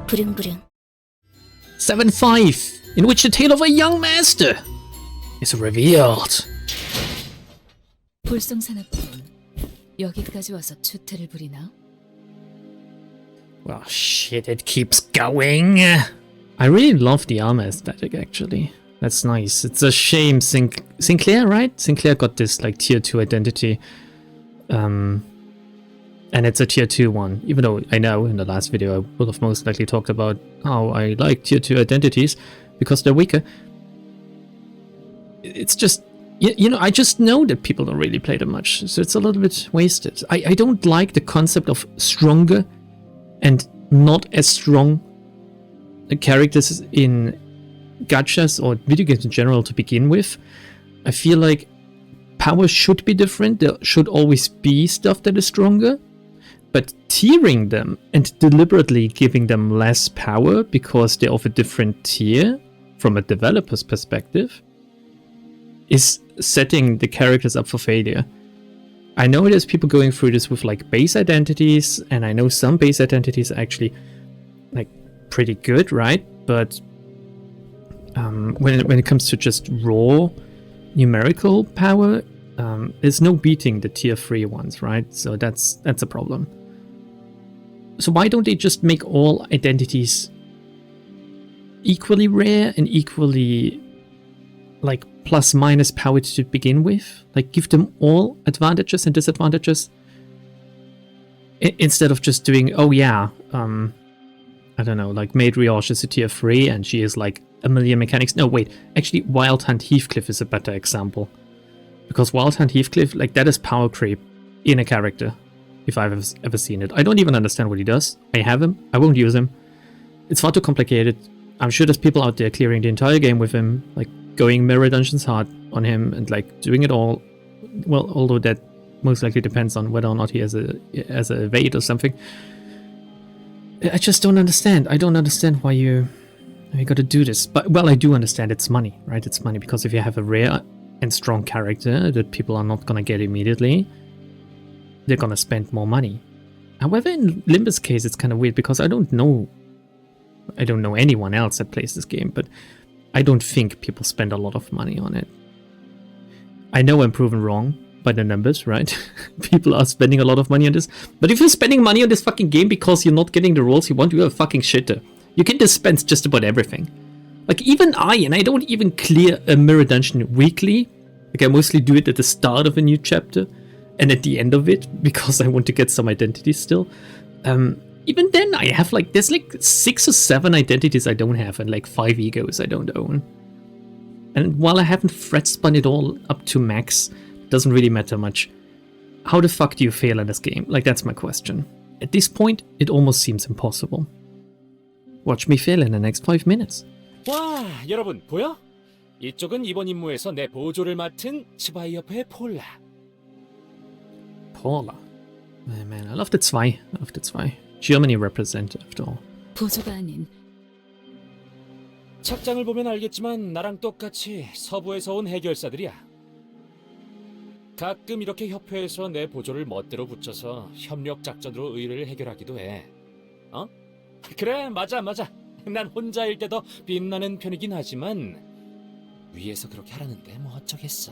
부릉부릉. 7-5, in which the tale of a young master is revealed. 볼성산업군 여기까지 와서 추태를 부리나? Well, shit, it keeps going. I really love the armor aesthetic, actually. That's nice. It's a shame Sinclair, right? Sinclair got this like tier 2 identity. And it's a tier 2 one. Even though I know in the last video I would have most likely talked about how I like tier 2 identities because they're weaker. It's just, you know, I just know that people don't really play them much, so it's a little bit wasted. I don't like the concept of stronger and not as strong characters in gachas or video games in general to begin with. I feel like power should be different. There should always be stuff that is stronger. But tiering them and deliberately giving them less power because they're of a different tier from a developer's perspective is setting the characters up for failure. I know there's people going through this with like base identities, and I know some base identities are actually like pretty good, right? But when it comes to just raw numerical power, there's no beating the tier 3 ones, right? So that's a problem. So why don't they just make all identities equally rare and equally like plus minus power to begin with? Like give them all advantages and disadvantages instead of just doing, oh yeah, I don't know, like Maid Rioche is a tier 3 and she is like a million mechanics. No, wait, actually Wild Hunt Heathcliff is a better example. Because Wild Hunt Heathcliff, like that is power creep in a character, if I've ever seen it. I don't even understand what he does. I have him, I won't use him. It's far too complicated. I'm sure there's people out there clearing the entire game with him, like going mirror dungeons hard on him and like doing it all. Well, although that most likely depends on whether or not he has a evade or something. I just don't understand. I don't understand why you gotta do this. But, well, I do understand it's money, right? It's money because if you have a rare and strong character that people are not gonna get immediately, they're gonna spend more money. However, in Limbus' case, it's kind of weird because I don't know anyone else that plays this game, but I don't think people spend a lot of money on it. I know I'm proven wrong by the numbers, right? People are spending a lot of money on this, but if you're spending money on this fucking game because you're not getting the rolls you want, you're a fucking shitter. You can dispense just about everything. Like even I don't even clear a mirror dungeon weekly. Like I mostly do it at the start of a new chapter and at the end of it because I want to get some identities still. Even then I have like, there's like 6 or 7 identities I don't have and like 5 egos I don't own. And while I haven't threat spun it all up to max, it doesn't really matter much. How the fuck do you fail in this game? Like that's my question. At this point, it almost seems impossible. Watch me fail in the next 5 minutes. 와, 여러분 보여? 이쪽은 이번 임무에서 내 보조를 맡은 스바이어프의 폴라. Paula. Man, I love the 2. I love the 2. Germany represented after all. 보조가 아닌 착장을 보면 알겠지만 나랑 똑같이 서부에서 온 해결사들이야. 가끔 이렇게 협회에서 내 보조를 멋대로 붙여서 협력 작전으로 의뢰를 해결하기도 해. 어? 그래, 맞아. 난 혼자일 때 더 빛나는 편이긴 하지만 위에서 그렇게 하라는데 뭐 어쩌겠어.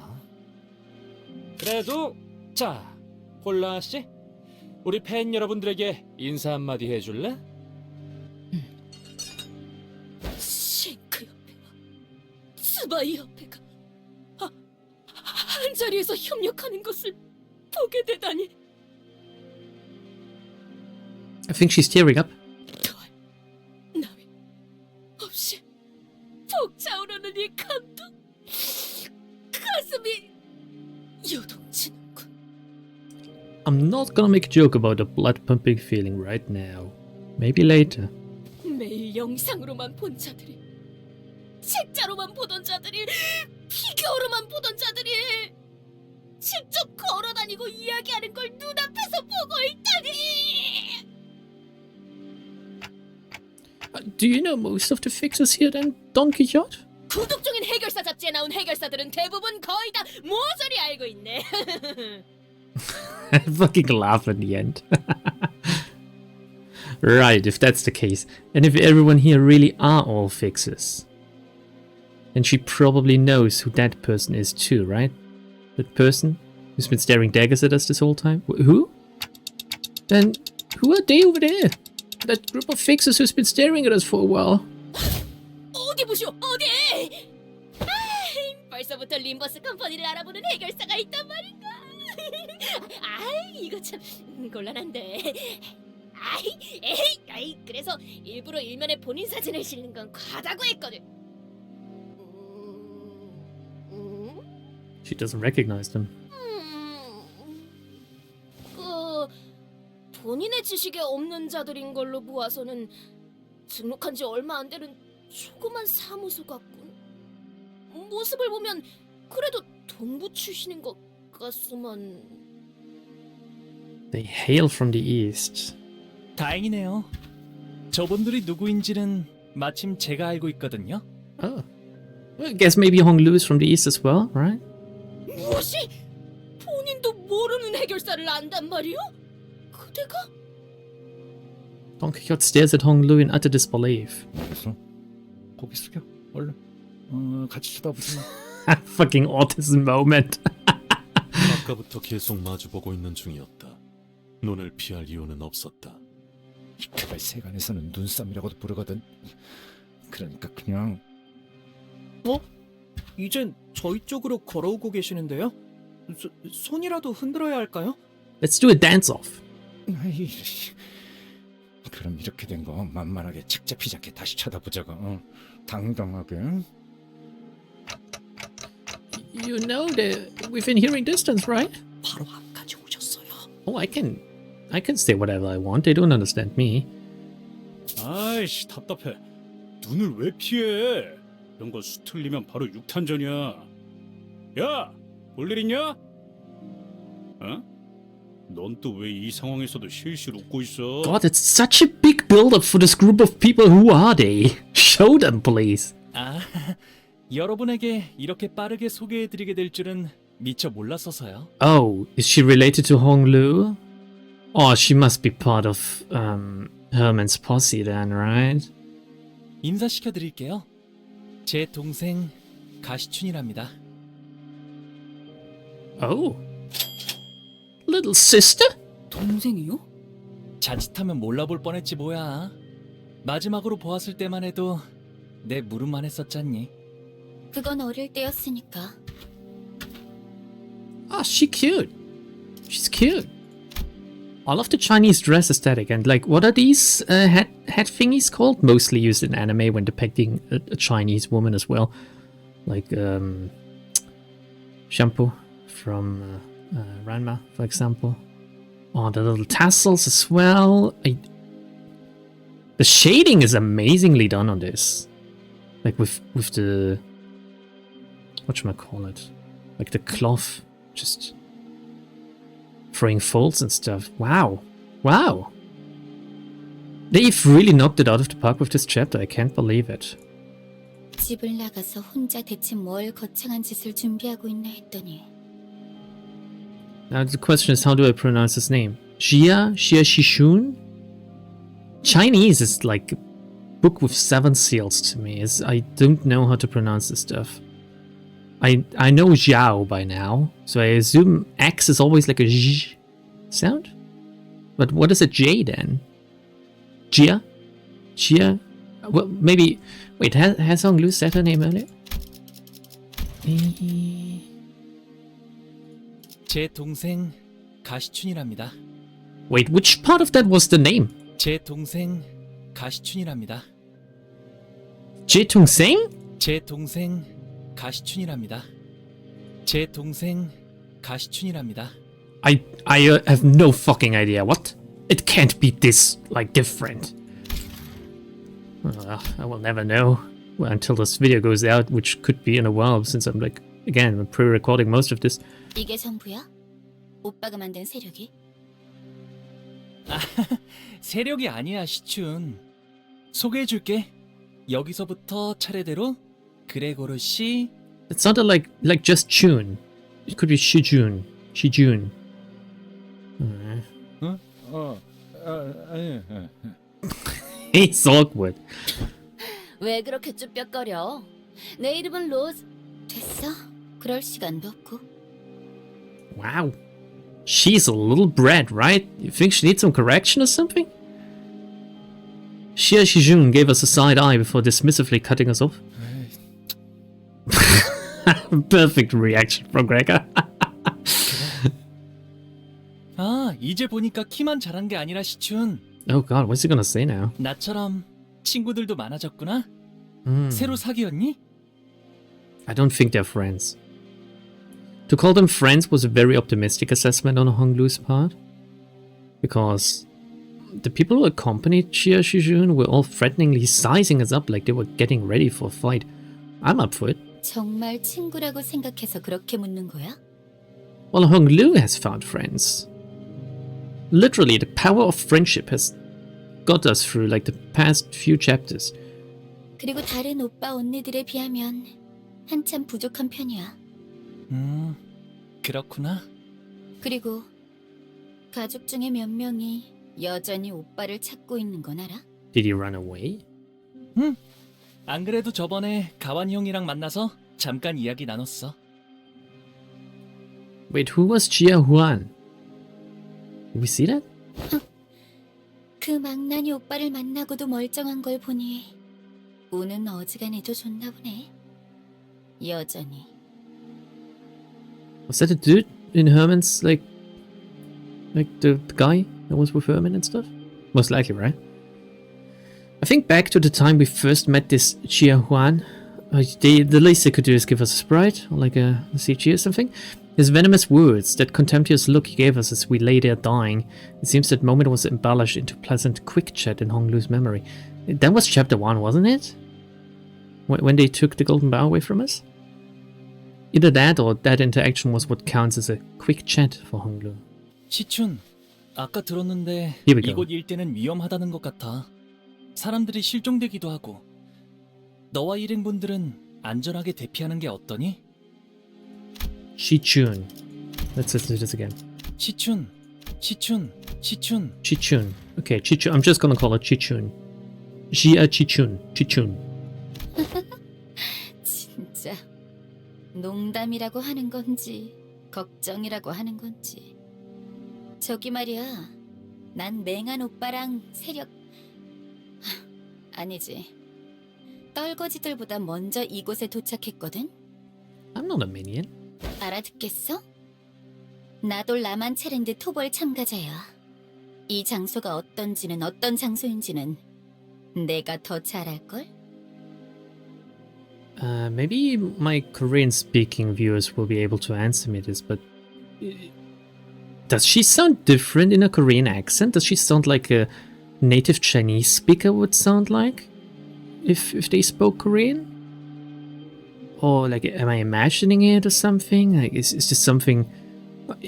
그래도 자, 폴라 씨, 우리 팬 여러분들에게 인사 한마디 해줄래? 싱크 협회와 스바이 협회가 한 자리에서 협력하는 것을 보게 되다니. I think she's tearing up. 나위 없이 벅차오르는 이 감동, 가슴이 요동치는군. I'm not gonna make a joke about the blood pumping feeling right now. Maybe later. 매일 영상으로만 본 자들이, 책자로만 보던 자들이, 피규어로만 보던 자들이 직접 걸어다니고 이야기하는 걸 눈앞에서 보고 있다니. Do you know most of the fixers here then, Don Quixote? 구독 중인 해결사 잡지에 나온 해결사들은 대부분 거의 다 모조리 알고 있네. I fucking laugh at the end. Right, if that's the case. And if everyone here really are all fixers, then she probably knows who that person is too, right? That person who's been staring daggers at us this whole time? Who? Then who are they over there? That group of fixers who's been staring at us for a while. 어디 보쇼, 어디? 벌써부터 림버스 컴퍼니를 알아보는 해결사가 있단 말인가? 이거 참 곤란한데. 그래서 일부러 일면에 본인 사진을 실는 건 과다고 했거든. She doesn't recognize them. 본인의 지식에 없는 자들인 걸로 보아서는 등록한 지 얼마 안 되는 조그만 사무소 같군. 모습을 보면 그래도 동부 출신인 것 같소만. They hail from the east. 다행이네요. 저분들이 누구인지는 마침 제가 알고 있거든요. Oh. Well, I guess maybe Honglu is from the east as well, right? 무엇이? 본인도 모르는 해결사를 안단 말이오? 그대가? Don Quixote stares at Honglu in utter disbelief. 알겠어. 고개 숙여. 얼른. 같이 쳐다보지 마. Fucking autism moment. 아까부터 계속 마주보고 있는 중이었다. 눈을 피할 이유는 없었다. 그걸 세간에서는 눈싸움이라고도 부르거든. 그러니까 그냥 이젠 저희 쪽으로 걸어오고 계시는데요? 손이라도 흔들어야 할까요? Let's do a dance-off. 아이, 그럼 이렇게 된 거 만만하게 책 잡히지 않게 다시 쳐다보자고. 당당하게. You know that within hearing distance, right? 바로 앞까지 오셨어요. Oh, I can say whatever I want. They don't understand me. 아이씨 답답해. 눈을 왜 피해? 이런 거 수틀리면 바로 육탄전이야. 야, 볼 일 있냐? 어? 넌 또 왜 이 상황에서도 실실 웃고 있어? God, it's such a big build-up for this group of people. Who are they? Show them, please. 여러분에게 이렇게 빠르게 소개해드리게 될 줄은 미처 몰랐어서요. Oh, is she related to Honglu? Oh, she must be part of Herman's posse then, right? 인사시켜드릴게요. 제 동생 가시춘이랍니다. Oh. Little sister? 동생이요? 자칫하면 몰라볼 뻔했지 뭐야. 마지막으로 보았을 때만 해도 내 물음만 했었잖니. 그건 어릴 때였으니까. Ah, she cute. She's cute. I love the Chinese dress aesthetic and like, what are these hat thingies called? Mostly used in anime when depicting a Chinese woman as well. Like shampoo from Ranma, for example. Oh, the little tassels as well. The shading is amazingly done on this. Like with the whatchamacallit, like the cloth just throwing folds and stuff. Wow. They've really knocked it out of the park with this chapter. I can't believe it. 집을 나가서 혼자 대체 뭘 거창한 짓을 준비하고 있나 했더니 Now the question is, how do I pronounce his name? Xia Shishun? Chinese is like a book with 7 seals to me. I don't know how to pronounce this stuff. I know Zhao by now, so I assume X is always like a Z sound? But what is a J then? Jia? Well, maybe... Wait, has Honglu said her name earlier? 제 동생 가시춘이랍니다. Wait, which part of that was the name? 제 동생 가시춘이랍니다. Jitung Seng? 제 동생 가시춘이랍니다. 제 동생 가시춘이랍니다. I have no fucking idea. What? It can't be this, like, different. I will never know until this video goes out, which could be in a while, since I'm, like, again, I'm pre-recording most of this. 이게 전부야? 오빠가 만든 세력이? 세력이 아니야, 시춘. 소개해줄게. 여기서부터 차례대로 그레고르 씨. It sounded like just Chun. It could be Shijun. 아니. It's awkward. 왜 그렇게 쭈뼛거려? 내 이름은 로즈. 됐어. 그럴 시간도 없고. Wow. She's a little brat, right? You think she needs some correction or something? Xia Shijun gave us a side eye before dismissively cutting us off. Perfect reaction from Gregor. 아, 이제 보니까 키만 자란 게 아니라 시춘. Oh god, what's he gonna say now? 나처럼 친구들도 많아졌구나. Hmm. 새로 사귀었니? I don't think they're friends. To call them friends was a very optimistic assessment on Honglu's part. Because the people who accompanied Xia Shijun were all threateningly sizing us up like they were getting ready for a fight. I'm up for it. 정말 친구라고 생각해서 그렇게 묻는 거야? Well, Honglu has found friends. Literally, the power of friendship has got us through like the past few chapters. 그리고 다른 오빠 언니들에 비하면 한참 부족한 편이야. 그렇구나. 그리고 가족 중에 몇 명이 여전히 오빠를 찾고 있는 건 알아? Did he run away? 안 그래도 저번에 가완 형이랑 만나서 잠깐 이야기 나눴어. Wait, who was Jia Huan? Did we see that? 그 망나니 오빠를 만나고도 멀쩡한 걸 보니 우는 어지간해도 좋나 보네. 여전히. Was that a dude in Herman's, like the guy that was with Herman and stuff? Most likely, right? I think back to the time we first met this Jia Huan. The least they could do is give us a sprite, or like a CG or something. His venomous words, that contemptuous look he gave us as we lay there dying, it seems that moment was embellished into pleasant quick chat in Honglu's memory. That was chapter 1, wasn't it? When they took the golden bow away from us? Either that or that interaction was what counts as a quick chat for Honglu. 시춘, 아까 들었는데 Here we go. 이곳 일대는 위험하다는 것 같아. 사람들이 실종되기도 하고. 너와 일행분들은 안전하게 대피하는 게 어떠니? Chichun. Let's listen to this again. 시춘. Chichun. Okay, Chichun. I'm just gonna call it Chichun. Jia Chichun. Chichun. 진짜 농담이라고 하는 건지 걱정이라고 하는 건지. 저기 말이야, 난 맹한 오빠랑 세력 아니지, 떨거지들보다 먼저 이곳에 도착했거든. I'm not a minion. 알아듣겠어? 나도 라만체랜드 토벌 참가자야. 이 장소가 어떤지는, 어떤 장소인지는 내가 더 잘 알걸? Maybe my Korean-speaking viewers will be able to answer me this, but does she sound different in a Korean accent? Does she sound like a native Chinese speaker would sound like if they spoke Korean? Or like, am I imagining it or something? Like, is this something?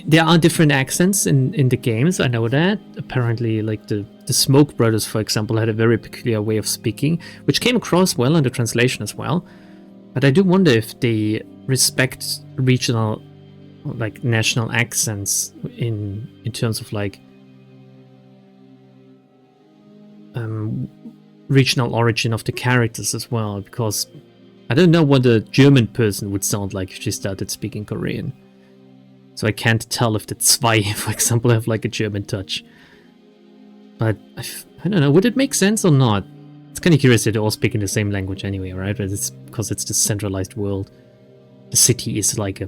There are different accents in the games, I know that. Apparently, like the Smoke Brothers, for example, had a very peculiar way of speaking, which came across well in the translation as well. But I do wonder if they respect regional, like national accents in terms of like regional origin of the characters as well, because I don't know what a German person would sound like if she started speaking Korean. So I can't tell if the Zwei, for example, have like a German touch. But I don't know, would it make sense or not? It's kind of curious that they all speak in the same language anyway, right? But it's because it's the centralized world. The city is like a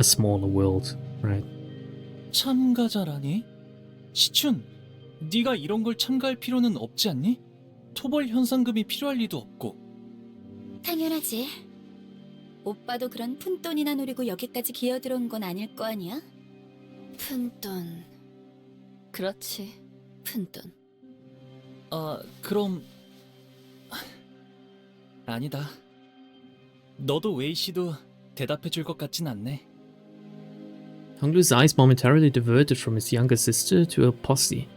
smaller world, right? 참가자라니? 시춘, 네가 이런 걸 참가할 필요는 없지 않니? 토벌 현상금이 필요할 리도 없고. 당연하지. 오빠도 그런 푼돈이나 노리고 여기까지 기어들어온 건 아닐 거 아니야? 푼돈. 그렇지, 푼돈. 그럼 아니다. 너도 웨이 씨도 대답해 줄 것 같진 않네. Honglu's eyes momentarily diverted from his younger sister to her posse.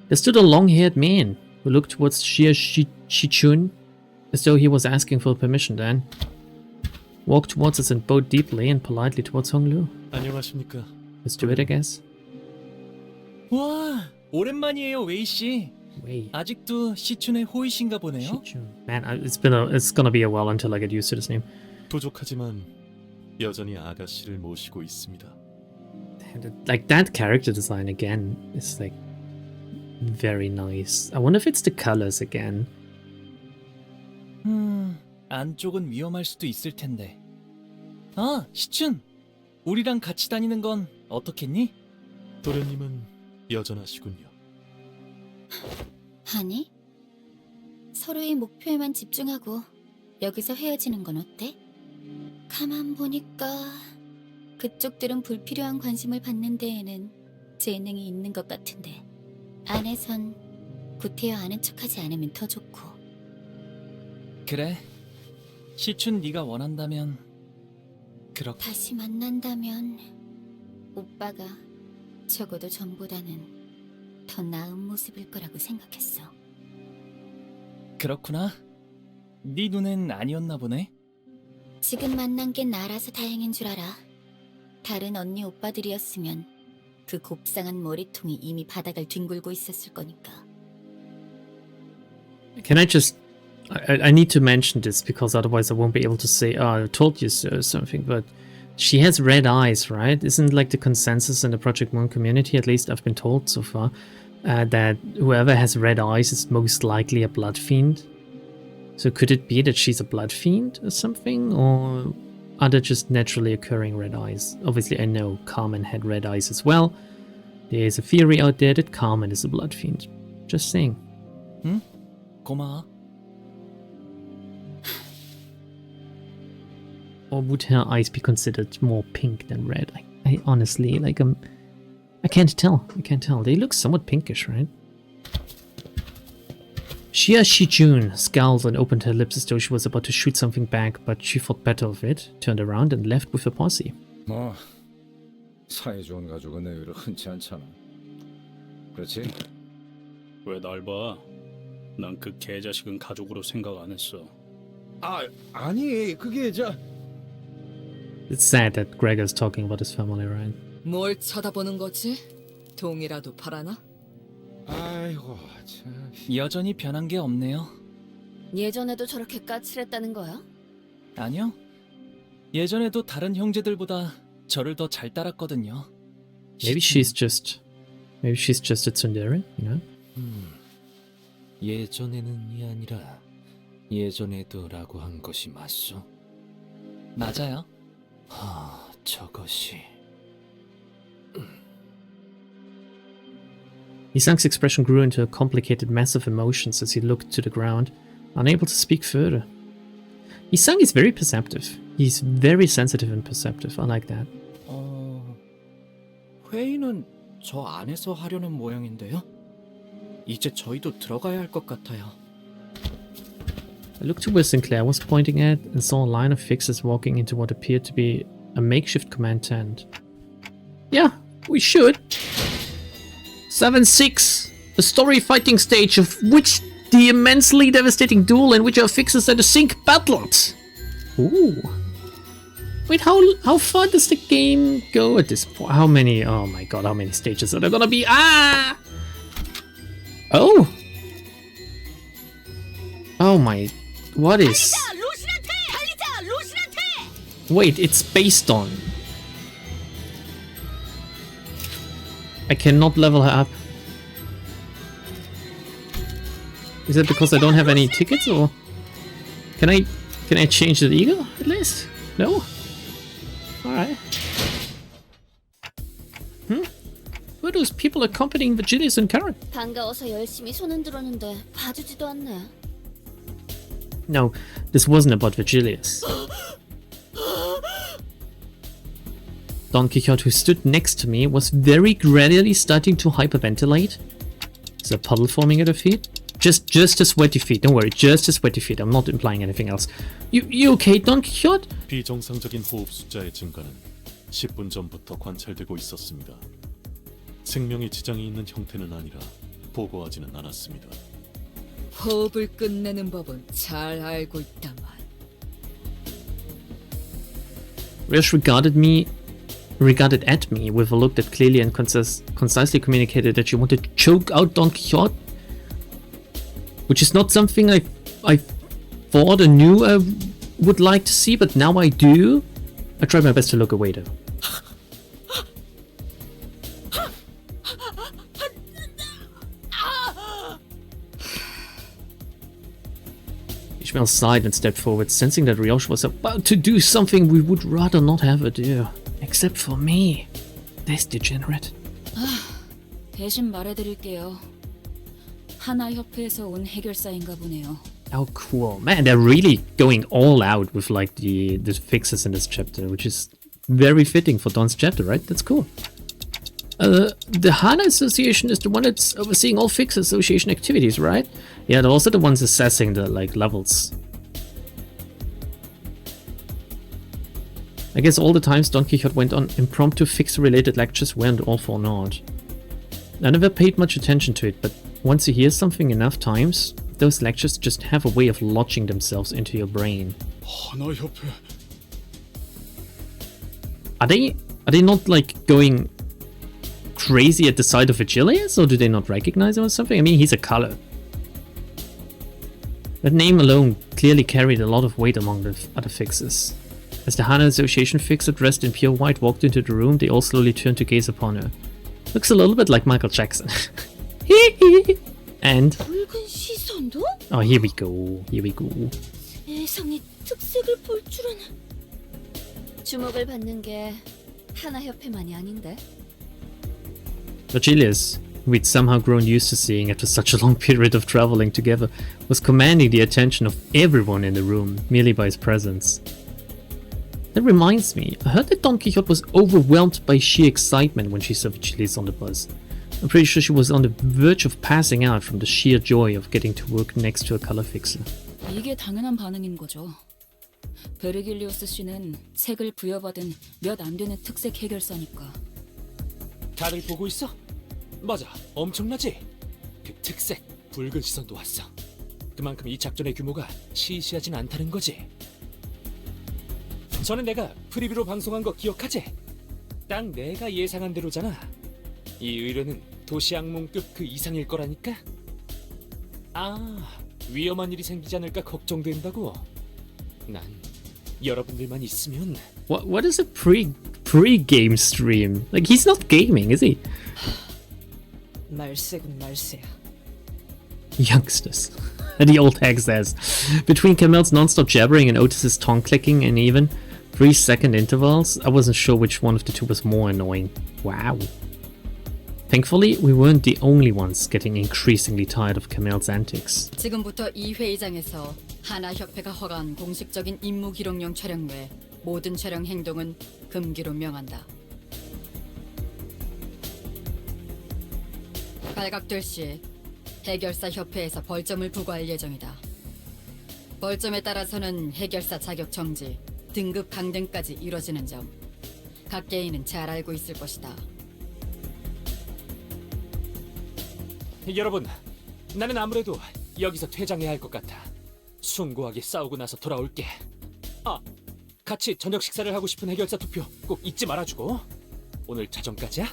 There stood a long-haired man who looked towards Xia Shichun as though he was asking for permission, then walked towards us and bowed deeply and politely towards Honglu. 안녕하십니까? Let's do it, I guess. 와, 오랜만이에요, 웨이 씨. way. 아직도 시춘의 호의신가 보네요. Shichun. Man, it's gonna be a while until I get used to this name. 부족하지만 여전히 아가씨를 모시고 있습니다. Like that character design again is like very nice. I wonder if it's the colors again. 안쪽은 위험할 수도 있을 텐데. 아, 시춘! 우리랑 같이 다니는 건 어떻겠니? 도련님은 여전하시군요. 아니, 서로의 목표에만 집중하고 여기서 헤어지는 건 어때? 가만 보니까 그쪽들은 불필요한 관심을 받는 데에는 재능이 있는 것 같은데 안에선 구태여 아는 척하지 않으면 더 좋고. 그래. 시춘 네가 원한다면 그렇게. 다시 만난다면 오빠가 적어도 전보다는 더 나은 모습일 거라고 생각했어. 그렇구나. 네 눈엔 아니었나 보네. 지금 만난 게 나라서 다행인 줄 알아. 다른 언니 오빠들이었으면 그 곱상한 머리통이 이미 바닥을 뒹굴고 있었을 거니까. Can I just... I need to mention this because otherwise I won't be able to say, oh, I told you so or something, but she has red eyes, right? Isn't like the consensus in the Project Moon community, at least I've been told so far, that whoever has red eyes is most likely a blood fiend? So could it be that she's a blood fiend or something? Or are there just naturally occurring red eyes? Obviously I know Carmen had red eyes as well. There is a theory out there that Carmen is a blood fiend. Just saying. 응? 고마워. Or would her eyes be considered more pink than red? I honestly, like, I can't tell. I can't tell. They look somewhat pinkish, right? Xia Shijun scowled and opened her lips as though she was about to shoot something back, but she thought better of it, turned around and left with her posse. 뭐 사이 좋은 가족은 의외로 흔치 않잖아. 그렇지? 왜 날 봐? 난 그 개자식은 가족으로 생각 안 했어. 아니 그게 It's sad that Gregor's talking about his family, right? 뭘 쳐다보는 거지? 동이라도 팔아나? 아이고 참. 여전히 변한 게 없네요. 예전에도 저렇게 까칠했다는 거야? 아니요. 예전에도 다른 형제들보다 저를 더 잘 따랐거든요. Maybe she's just a tsundere, you know? 예전에는이 아니라 예전에도라고 한 것이 맞소? 맞아요. 저것이... Isang's expression grew into a complicated mess of emotions as he looked to the ground, unable to speak further. Isang is very perceptive. He's very sensitive and perceptive. I like that. 회의는 저 안에서 하려는 모양인데요. 이제 저희도 들어가야 할 것 같아요. I looked to where Sinclair was pointing at and saw a line of fixers walking into what appeared to be a makeshift command tent. Yeah, we should. 7-6, a story fighting stage of which the immensely devastating duel in which our fixers and the Sync battled. Ooh. Wait, how far does the game go at this point? How many? Oh my god, how many stages are there gonna be? Ah! Oh! Oh my... What is... Wait, it's based on... I cannot level her up. Is it because I don't have any tickets, or... Can I change the ego, at least? No? Alright. Who are those people accompanying Virgilius and Karen? 반가워서 열심히 손 흔들었는데 봐주지도 않네. No, this wasn't about Virgilius. Don Quixote, who stood next to me, was very gradually starting to hyperventilate. Is a puddle forming at her feet? Just a sweaty feet, don't worry, just a sweaty feet, I'm not implying anything else. You okay, Don Quixote? 비정상적인 호흡 숫자의 증가는 10분 전부터 관찰되고 있었습니다. 생명에 지장이 있는 형태는 아니라 보고하지는 않았습니다. 호흡을 끝내는 법은 잘 알고 있다만. Rish regarded at me with a look that clearly and concisely communicated that she wanted to choke out Don Quixote. which is not something I thought or knew I would like to see, but now I do. I tried my best to look away though. Ishmael sighed and stepped forward, sensing that Ryosh was about to do something we would rather not have her do. Except for me. This degenerate. 대신 말해드릴게요. 하나 협회에서 온 해결사인가 보네요. Oh, cool. Man, they're really going all out with like the fixes in this chapter, which is very fitting for Don's chapter, right? That's cool. The Hana Association is the one that's overseeing all Fix Association activities, right? Yeah, they're also the ones assessing the like levels. I guess all the times Don Quixote went on impromptu Fix-related lectures weren't all for naught. I never paid much attention to it, but once you hear something enough times, those lectures just have a way of lodging themselves into your brain. 하나 협회. Are they not like going crazy at the sight of Achilles, or do they not recognize him or something? I mean, he's a color. That name alone clearly carried a lot of weight among the other fixes. As the Hana Association fixer dressed in pure white walked into the room, they all slowly turned to gaze upon her. Looks a little bit like Michael Jackson. And 붉은 시선도? oh, here we go. Here we go. 세상에 특색을 볼 줄은. 주목을 받는 게 하나 협회만이 아닌데. Achilles, who we'd somehow grown used to seeing after such a long period of traveling together, was commanding the attention of everyone in the room merely by his presence. That reminds me, I heard that Don Quixote was overwhelmed by sheer excitement when she saw Achilles on the bus. I'm pretty sure she was on the verge of passing out from the sheer joy of getting to work next to a color fixer. 이게 당연한 반응인 거죠. 베르길리오스 씨는 색을 부여받은 몇 안 되는 특색 해결사니까. 다들 보고 있어? 맞아, 엄청나지? 그 특색, 붉은 시선도 왔어. 그만큼 이 작전의 규모가 시시하진 않다는 거지. 전에 내가 프리뷰로 방송한 거 기억하지? 딱 내가 예상한 대로잖아. 이 의뢰는 도시 악몽급 그 이상일 거라니까? 아, 위험한 일이 생기지 않을까 걱정된다고? 난 여러분들만 있으면. What is a pre-game stream? Like, he's not gaming, is he? 말세군 말세야. Youngsters. And the old hag says. Between Camel's non-stop jabbering and Otis's tongue clicking in even 3-second intervals, I wasn't sure which one of the two was more annoying. Wow. Thankfully, we weren't the only ones getting increasingly tired of Camel's antics. 지금부터 이 회의장에서 하나 협회가 허가한 공식적인 임무 기록용 촬영 외 모든 촬영 행동은 금기로 명한다. 발각될 시 해결사 협회에서 벌점을 부과할 예정이다. 벌점에 따라서는 해결사 자격 정지, 등급 강등까지 이뤄지는 점 각 개인은 잘 알고 있을 것이다. 여러분, 나는 아무래도 여기서 퇴장해야 할 것 같아. 숭고하게 싸우고 나서 돌아올게. 아, 같이 저녁 식사를 하고 싶은 해결사 투표 꼭 잊지 말아주고. 오늘 자정까지야?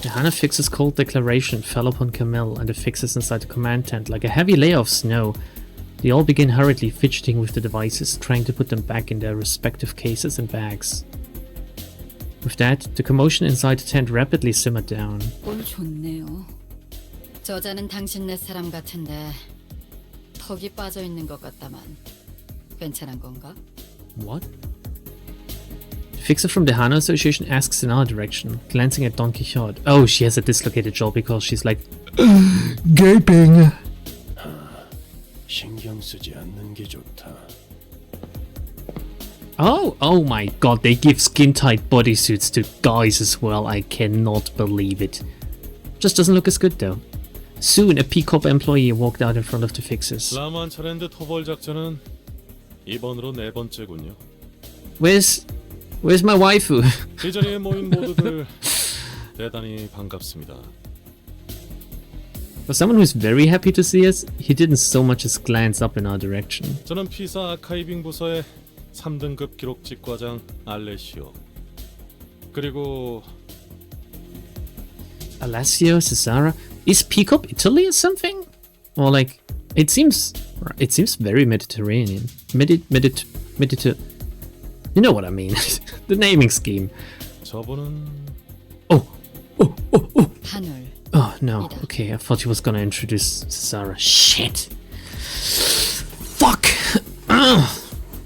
The Hana Fix's cold declaration fell upon Camille and the fixers inside the command tent like a heavy layer of snow. They all began hurriedly fidgeting with the devices, trying to put them back in their respective cases and bags. With that, the commotion inside the tent rapidly simmered down. 꼴 좋네요. 저자는 당신네 사람 같은데 턱이 빠져 있는 것 같다만 괜찮은 건가? What? The fixer from the Hana Association asks in our direction, glancing at Don Quixote. Oh, she has a dislocated jaw because she's like gaping. 신경 쓰지 않는 게 좋다. Oh my god, they give skin-tight bodysuits to guys as well. I cannot believe it. Just doesn't look as good though. Soon, a P-Corp employee walked out in front of the fixers. 라만 차랜드 토벌 작전은 이번으로 4번째군요. Where's my waifu? 이 자리에 모인 모두들 대단히 반갑습니다. For someone who's very happy to see us, he didn't so much as glance up in our direction. 저는 피사 아카이빙 부서의 3등급 기록직 과장 알레시오. 그리고 Alessio, Cesara, Is Peacock Italy or something? Or like, it seems very Mediterranean. You know what I mean? The naming scheme. 저분은 Oh, 하늘. oh no. Okay, I thought he was gonna introduce Sarah. Shit. Fuck. Ugh.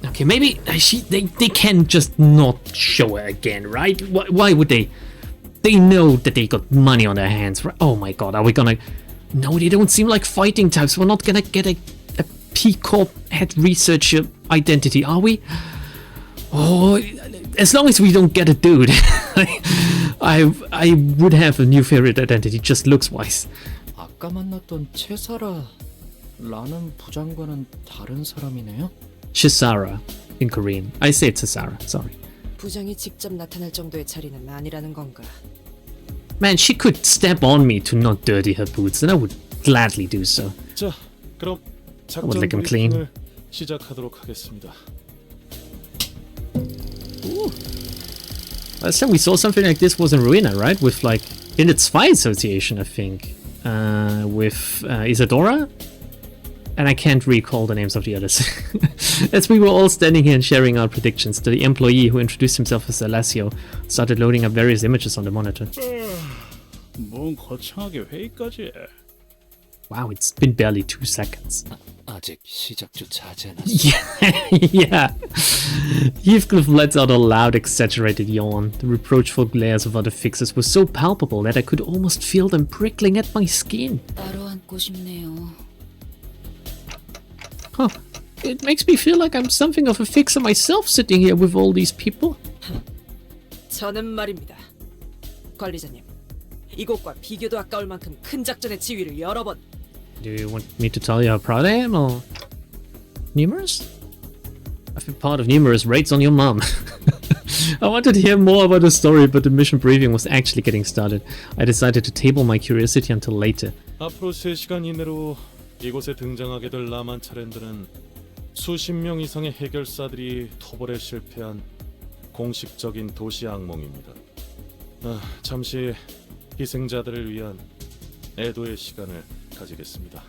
Okay, maybe they can just not show her again, right? Why would they? They know that they got money on their hands, right? Oh my god, are we gonna... No, they don't seem like fighting types. We're not gonna get a P-Corp head researcher identity, are we? Oh, as long as we don't get a dude. I would have a new favorite identity, just looks-wise. 아까 만났던 채사라라는 부장과는 다른 사람이네요. Shisara in Korean. I say it's Shisara, sorry. 부장이 직접 나타날 정도의 자리는 아니라는 건가? Man, she could step on me to not dirty her boots, and I would gladly do so. 자, 그럼 would 작전 lick 'em clean. 브리핑을 시작하도록 하겠습니다. Last time we saw something like this was in Ruina, right? With like, in its Spy Association, I think. With Isadora? And I can't recall the names of the others. As we were all standing here and sharing our predictions, the employee who introduced himself as Alessio started loading up various images on the monitor. 뭔 거창하게 회의까지 해. Wow, it's been barely 2 seconds. 아직 시작조차 하지 않았어. Yeah. Heathcliff lets out a loud, exaggerated yawn. The reproachful glares of other fixers were so palpable that I could almost feel them prickling at my skin. 따로 앉고 싶네요. Huh. It makes me feel like I'm something of a fixer myself sitting here with all these people. 저는 말입니다. 관리자님, 이곳과 비교도 아까울 만큼 큰 작전의 지휘를 여러 번. Do you want me to tell you how proud I am, or... Numerous? I've been part of numerous raids on your mom. I wanted to hear more about the story, but the mission briefing was actually getting started. I decided to table my curiosity until later. 앞으로 3시간 이내로 이곳에 등장하게 될 라만 차랜들은 수십 명 이상의 해결사들이 토벌에 실패한 공식적인 도시 악몽입니다. 잠시 희생자들을 위한 애도의 시간을 가지겠습니다.